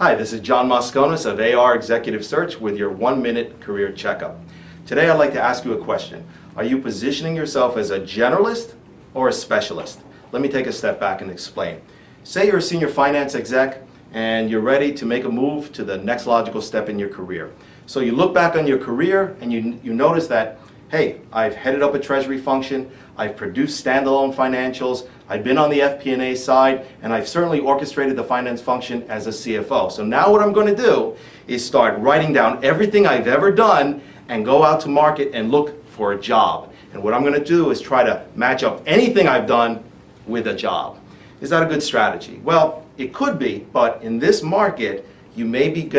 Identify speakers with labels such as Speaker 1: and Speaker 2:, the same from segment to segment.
Speaker 1: Hi, this is John Moskonas of AR Executive Search with your 1-minute career checkup. Today I'd like to ask you a question. Are you positioning yourself as a generalist or a specialist? Let me take a step back and explain. Say you're a senior finance exec and you're ready to make a move to the next logical step in your career. So you look back on your career and you notice that, hey, I've headed up a treasury function, I've produced standalone financials, I've been on the FP&A side, and I've certainly orchestrated the finance function as a CFO. So now what I'm going to do is start writing down everything I've ever done and go out to market and look for a job. And what I'm going to do is try to match up anything I've done with a job. Is that a good strategy? Well, it could be, but in this market, you may be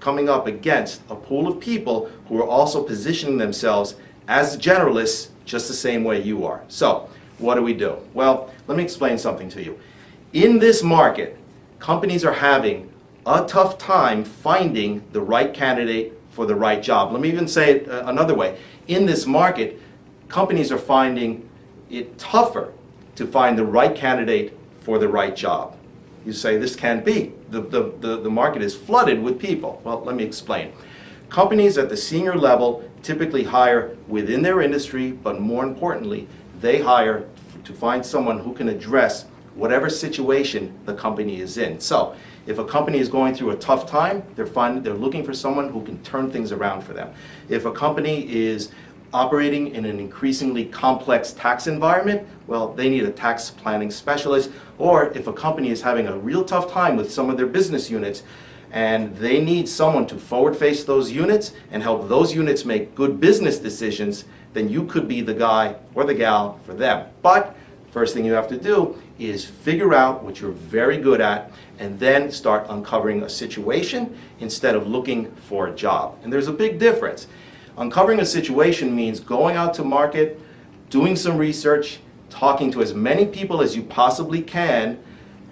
Speaker 1: coming up against a pool of people who are also positioning themselves as generalists just the same way you are. So, what do we do? Well, let me explain something to you. In this market, companies are having a tough time finding the right candidate for the right job. Let me even say it another way. In this market, companies are finding it tougher to find the right candidate for the right job. You say, this can't be. The market is flooded with people. Well, let me explain. Companies at the senior level typically hire within their industry, but more importantly, they hire to find someone who can address whatever situation the company is in. So, if a company is going through a tough time, they're looking for someone who can turn things around for them. If a company is operating in an increasingly complex tax environment, well, they need a tax planning specialist. Or if a company is having a real tough time with some of their business units, and they need someone to forward-face those units and help those units make good business decisions, then you could be the guy or the gal for them. But first thing you have to do is figure out what you're very good at and then start uncovering a situation instead of looking for a job. And there's a big difference. Uncovering a situation means going out to market, doing some research, talking to as many people as you possibly can,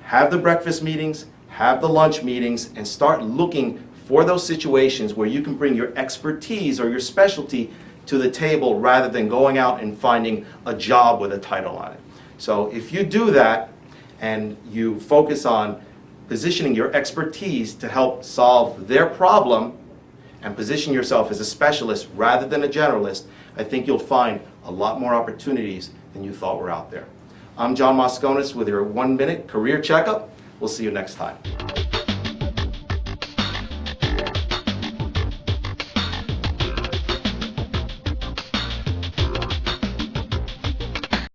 Speaker 1: have the breakfast meetings, have the lunch meetings, and start looking for those situations where you can bring your expertise or your specialty to the table rather than going out and finding a job with a title on it. So if you do that and you focus on positioning your expertise to help solve their problem and position yourself as a specialist rather than a generalist, I think you'll find a lot more opportunities than you thought were out there. I'm John Moskonas with your 1-minute career checkup. We'll see you next time.